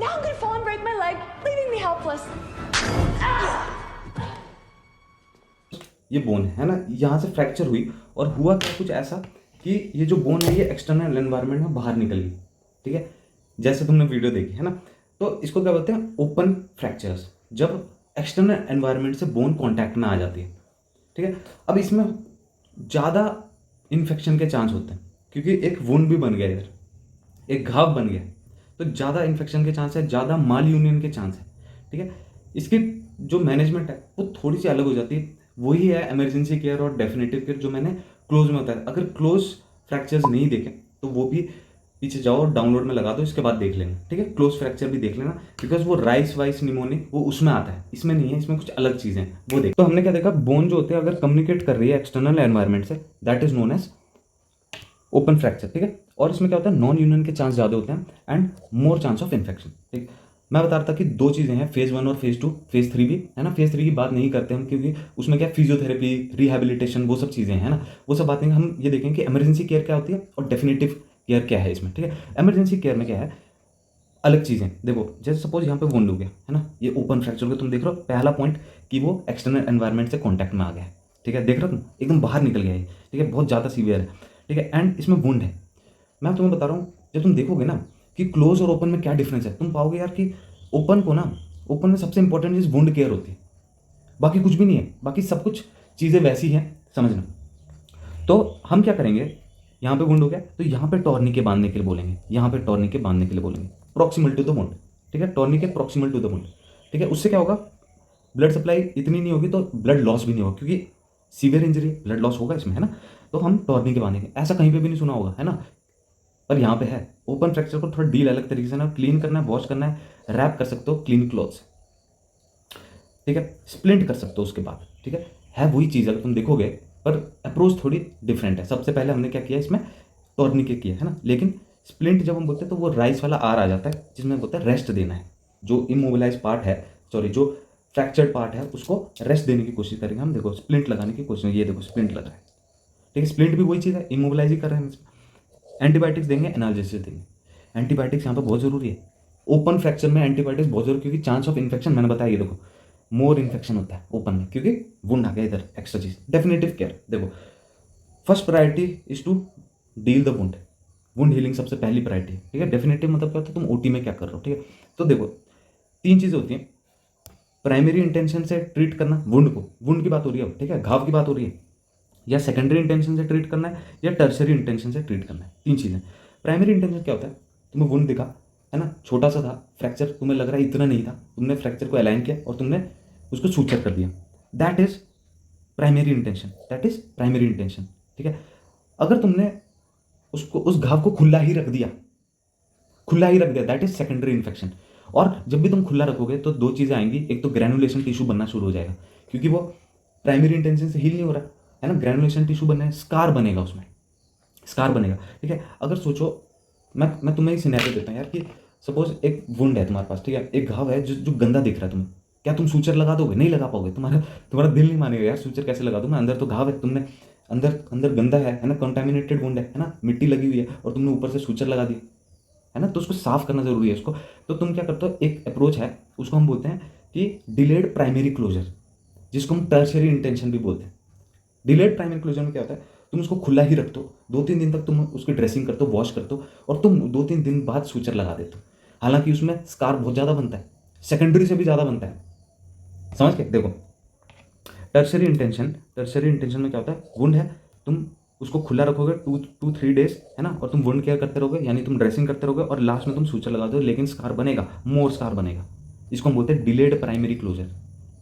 Now I'm gonna fall and break my leg, leaving me helpless. ये bone है ना, यहाँ से फ्रैक्चर हुई और हुआ क्या कुछ ऐसा कि ये जो बोन है ये एक्सटर्नल एनवायरनमेंट में बाहर निकल गई, ठीक है, जैसे तुमने वीडियो देखी है ना। तो इसको क्या बोलते हैं, ओपन फ्रैक्चर्स, जब एक्सटर्नल एनवायरनमेंट से बोन कांटेक्ट में आ जाती है, ठीक है। अब इसमें ज़्यादा इन्फेक्शन के चांस होते हैं क्योंकि एक वुंड भी बन गया इधर, एक घाव बन गया, तो ज़्यादा इन्फेक्शन के चांस है, ज़्यादा माल यूनियन के चांस है, ठीक है। इसकी जो मैनेजमेंट है वो थोड़ी सी अलग हो जाती है, वही है इमरजेंसी केयर और डेफिनेटिव केयर जो मैंने क्लोज में बताया। अगर क्लोज फ्रैक्चर्स नहीं देखे तो वो भी पीछे जाओ और डाउनलोड में लगा दो, इसके बाद देख लेंगे, ठीक है। क्लोज फ्रैक्चर भी देख लेना बिकॉज वो राइस वाइस निमोनिक वो उसमें आता है, इसमें नहीं है, इसमें कुछ अलग चीज़ें हैं वो देख। तो हमने क्या देखा, बोन जो होते हैं अगर कम्युनिकेट कर रही है एक्सटर्नल एनवायरनमेंट से, that is known as open fracture, ठीक है। और इसमें क्या होता है, नॉन यूनियन के चांस ज़्यादा होते हैं and more chance of infection, ठीक। मैं बता रहा था कि दो चीज़ें हैं, फेज़ 1 और फेज़ 2, फेज़ 3 भी है ना। फेज़ 3 की बात नहीं करते हम क्योंकि उसमें क्या फिजियोथेरेपी, रिहैबिलिटेशन, वो सब चीज़ें हैं ना, वो सब बातें हम ये देखेंगे कि इमरजेंसी केयर क्या होती है और डेफिनेटिव केयर क्या है इसमें, ठीक है। इमरजेंसी केयर में क्या है, अलग चीज़ें देखो, जैसे सपोज यहाँ पे वुंड हो गया है ना, ये ओपन फ्रैक्चर हो गया, तुम देख रहे हो पहला पॉइंट कि वो एक्सटर्नल एनवायरनमेंट से कॉन्टैक्ट में आ गया है, ठीक है, देख रहे हो तुम, एकदम बाहर निकल गया है, ठीक है, बहुत ज़्यादा सीवियर है, ठीक है। एंड इसमें वुंड है। मैं तुम्हें बता रहा हूँ, जब तुम देखोगे ना कि क्लोज और ओपन में क्या डिफरेंस है, तुम पाओगे यार कि ओपन को ना, ओपन में सबसे इंपॉर्टेंट चीज़ वुंड केयर होती है, बाकी कुछ भी नहीं है, बाकी सब कुछ चीज़ें वैसी हैं, समझना। तो हम क्या करेंगे, यहाँ पे वुंड हो गया तो यहाँ पे टॉर्निके बांधने के लिए बोलेंगे, यहाँ पे टॉर्निके बांधने के लिए बोलेंगे, प्रॉक्सिमल टू द वुंड, ठीक है, टॉर्निके प्रॉक्सिमल टू द वुंड, ठीक है। उससे क्या होगा, ब्लड सप्लाई इतनी नहीं होगी तो ब्लड लॉस भी नहीं होगा क्योंकि सीवियर इंजरी, ब्लड लॉस होगा इसमें, है ना। तो हम टॉर्निके बांधेंगे, ऐसा कहीं पे भी नहीं सुना होगा, है ना, पर यहाँ पे है। ओपन फ्रैक्चर को थोड़ा डील अलग तरीके से ना, क्लीन करना है, वॉश करना है, रैप कर सकते हो क्लीन क्लॉथ से, ठीक है, स्प्लिंट कर सकते हो उसके बाद, ठीक है वही चीज़ अगर तुम देखोगे, पर अप्रोच थोड़ी डिफरेंट है। सबसे पहले हमने क्या किया इसमें, टॉर्निके किया है ना, लेकिन स्प्लिंट जब हम बोलते हैं तो वो राइस वाला आर आ जाता है जिसमें बोलते हैं रेस्ट देना है, जो इमोबिलाइज पार्ट है, सॉरी जो फ्रैक्चर्ड पार्ट है उसको रेस्ट देने की कोशिश करेंगे हम। देखो स्प्लिंट लगाने की कोशिश, ये देखो स्प्लिंट लग रहा है, ठीक है, स्प्लिंट भी वही चीज़ है, इमोबिलाइज ही कर रहे हैं हम इसमें। एंटीबायोटिक्स देंगे, एनाल्जेसिस देंगे, एंटीबायोटिक्स यहाँ पर बहुत ज़रूरी है। ओपन फ्रैक्चर में एंटीबायोटिक्स बहुत जरूरी, क्योंकि चांस ऑफ इन्फेक्शन मैंने बताया, ये देखो मोर इन्फेक्शन होता है ओपन में क्योंकि वुंड आ गया इधर, एक्स्ट्रा चीज। डेफिनेटिव केयर देखो, first priority is to deal the wound, wound healing सबसे पहली प्रायोरिटी, ठीक है। डेफिनेटिव मतलब क्या होता है, तुम ओटी में क्या कर रहे हो, ठीक है। तो देखो तीन चीज़ें होती हैं, प्राइमरी इंटेंशन से ट्रीट करना वुंड को, वुंड की बात हो रही है अब, ठीक है, घाव की बात हो रही है, या सेकेंडरी इंटेंशन से ट्रीट करना है या टर्सरी इंटेंशन से ट्रीट करना है, तीन चीज़ें। प्राइमरी इंटेंशन क्या होता है, तुम्हें वुंड दिखा है ना, छोटा सा था फ्रैक्चर, तुम्हें लग रहा है इतना नहीं था, तुमने फ्रैक्चर को अलाइन किया और तुमने उसको सूचर कर दिया, that is primary intention, that is primary intention, ठीक है। अगर तुमने उसको, उस घाव को खुला ही रख दिया, खुला ही रख दिया, दैट इज सेकेंडरी इन्फेक्शन। और जब भी तुम खुला रखोगे तो दो चीज़ें आएंगी, एक तो ग्रैनुलेशन टिश्यू बनना शुरू हो जाएगा क्योंकि वो प्राइमरी इंटेंशन से हील नहीं हो रहा है ना, ग्रैनुलेशन टिश्यू बनना है, स्कार बनेगा उसमें, स्कार बनेगा, ठीक है। अगर सोचो, मैं तुम्हें एक सिनेरियो देता हूँ यार कि सपोज एक वुंड है तुम्हारे पास, ठीक है, एक घाव है जो जो गंदा दिख रहा है तुम्हें, क्या तुम सूचर लगा दोगे? नहीं लगा पाओगे, तुम्हारा तुम्हारा दिल नहीं मानेगा यार, सूचर कैसे लगा दूँ मैं, अंदर तो घाव है, तुमने अंदर अंदर गंदा है ना, कंटामिनेटेड वुंड है ना, मिट्टी लगी हुई है और तुमने ऊपर से सूचर लगा दी है ना, तो उसको साफ करना जरूरी है उसको। तो तुम क्या करते हो, एक अप्रोच है उसको हम बोलते हैं कि डिलेड प्राइमरी क्लोजर, जिसको हम टर्शियरी इंटेंशन भी बोलते हैं। डिलेड प्राइमरी क्लोजर में क्या होता है, तुम उसको खुला ही रखते हो, 2-3 दिन तक तुम उसकी ड्रेसिंग करते हो, वॉश करते हो और तुम 2-3 दिन बाद सूचर लगा देते हो, हालांकि उसमें स्कार बहुत ज़्यादा बनता है, सेकेंडरी से भी ज़्यादा बनता है, समझ के देखो। टर्शरी इंटेंशन में क्या होता है, वुंड है, तुम उसको खुला रखोगे 2-3 डेज है ना, और तुम वुंड केयर करते रहोगे, यानी तुम ड्रेसिंग करते रहोगे और लास्ट में तुम सूचर लगा दो, लेकिन स्कार बनेगा, मोर स्कार बनेगा, इसको हम बोलते हैं डिलेड प्राइमरी क्लोजर।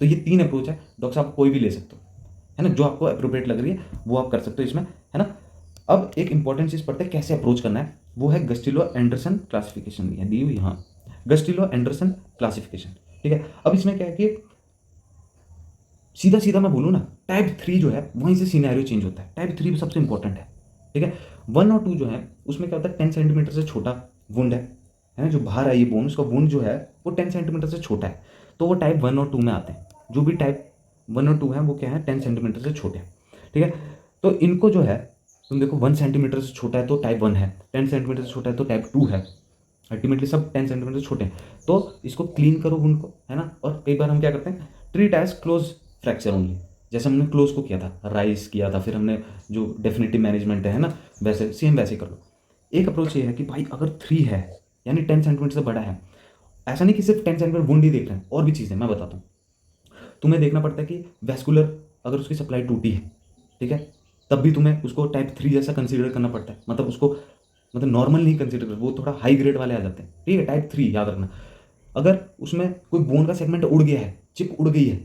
तो ये 3 अप्रोच है, डॉक्टर साहब कोई भी ले सकते हो, है ना, जो आपको अप्रोप्रिएट लग रही है वो आप कर सकते हो इसमें, है ना। अब एक इंपॉर्टेंट चीज़ पढ़ते हैं कैसे अप्रोच करना है, वो है गस्टिलो एंडरसन क्लासिफिकेशन दी हुई, हाँ, गस्टिलो एंडरसन क्लासिफिकेशन, ठीक है। अब इसमें क्या है कि सीधा सीधा मैं बोलूँ ना, टाइप 3 जो है वहीं से सिनेरियो चेंज होता है, टाइप 3 सबसे इंपॉर्टेंट है, ठीक है। 1 और 2 जो है उसमें क्या होता है, 10 सेंटीमीटर से छोटा वुंड है ना, जो बाहर है ये बोन, उसका वुंड जो है वो 10 सेंटीमीटर से छोटा है, तो वो टाइप 1 और 2 में आते हैं। जो भी टाइप 1 और 2 है वो क्या है, 10 सेंटीमीटर से छोटे हैं, ठीक है। तो इनको जो है, तुम देखो 1 सेंटीमीटर से छोटा है तो टाइप 1 है, 10 सेंटीमीटर से छोटा है तो टाइप 2 है, अल्टीमेटली सब 10 सेंटीमीटर से छोटे हैं। तो इसको क्लीन करो वुंड को, है ना। और कई बार हम क्या करते हैं, treat as close fracture only, जैसे हमने क्लोज को किया था, राइस किया था, फिर हमने जो डेफिनेटिव मैनेजमेंट है ना, वैसे सेम वैसे ही कर लो। एक अप्रोच ये है कि भाई अगर 3 है यानी 10 सेंटीमीटर से बड़ा है, ऐसा नहीं कि सिर्फ 10 सेंटीमीटर वुंड ही देख रहे हैं, और भी चीज़ें मैं बताता हूँ। तुम्हें देखना पड़ता है कि वैस्कुलर अगर उसकी सप्लाई टूटी है, ठीक है, तब भी तुम्हें उसको टाइप 3 जैसा कंसीडर करना पड़ता है, मतलब उसको मतलब नॉर्मल नहीं कंसीडर कर, वो थोड़ा हाई ग्रेड वाले आ जाते हैं, ठीक है। टाइप 3 याद रखना। अगर उसमें कोई बोन का सेगमेंट उड़ गया है, चिप उड़ गई है,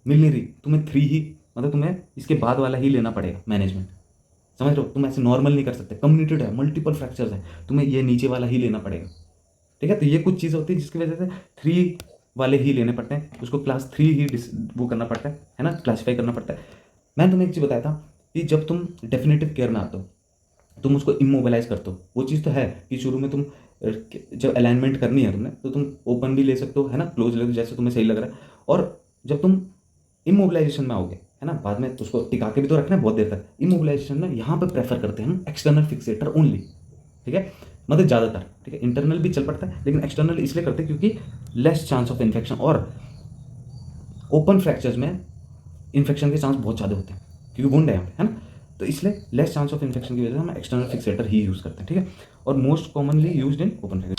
मिल नहीं रही, तुम्हें 3 ही, मतलब तुम्हें इसके बाद वाला ही लेना पड़ेगा मैनेजमेंट, समझ रहे हो। तुम ऐसे नॉर्मल नहीं कर सकते, कम्युनिटेड है, मल्टीपल फ्रैक्चर्स है, तुम्हें ये नीचे वाला ही लेना पड़ेगा, ठीक है। तो ये कुछ चीज़ें होती है जिसकी वजह से 3 वाले ही लेने पड़ते हैं, उसको क्लास 3 ही वो करना पड़ता है ना, क्लासीफाई करना पड़ता है। मैंने तुम्हें एक चीज़ बताया था कि जब तुम डेफिनेटिव केयर में आते हो, तुम उसको इमोबिलाइज करते हो। वो चीज़ तो है कि शुरू में तुम जब अलाइनमेंट करनी है तुमने, तो तुम ओपन भी ले सकते हो, है ना, क्लोज ले सकते हो, जैसे तुम्हें सही लग रहा है। और जब तुम इमोबिलाइजेशन में आओगे, है ना, बाद में उसको टिका के भी तो रखना है बहुत देर तक। इमोबिलाइजेशन में यहाँ पे प्रेफर करते हैं हम एक्सटर्नल फिक्सेटर ओनली, ठीक है, मतलब ज़्यादातर, ठीक है। इंटरनल भी चल पड़ता है, लेकिन एक्सटर्नल इसलिए करते हैं क्योंकि लेस चांस ऑफ इन्फेक्शन, और ओपन फ्रैक्चर्स में इन्फेक्शन के चांस बहुत ज़्यादा होते हैं क्योंकि वुंड है यहाँ पे, है ना। तो इसलिए लेस चांस ऑफ इन्फेक्शन की वजह से हम एक्सटर्नल फिक्सेटर ही यूज़ करते हैं, ठीक है। और most commonly used in open fracture.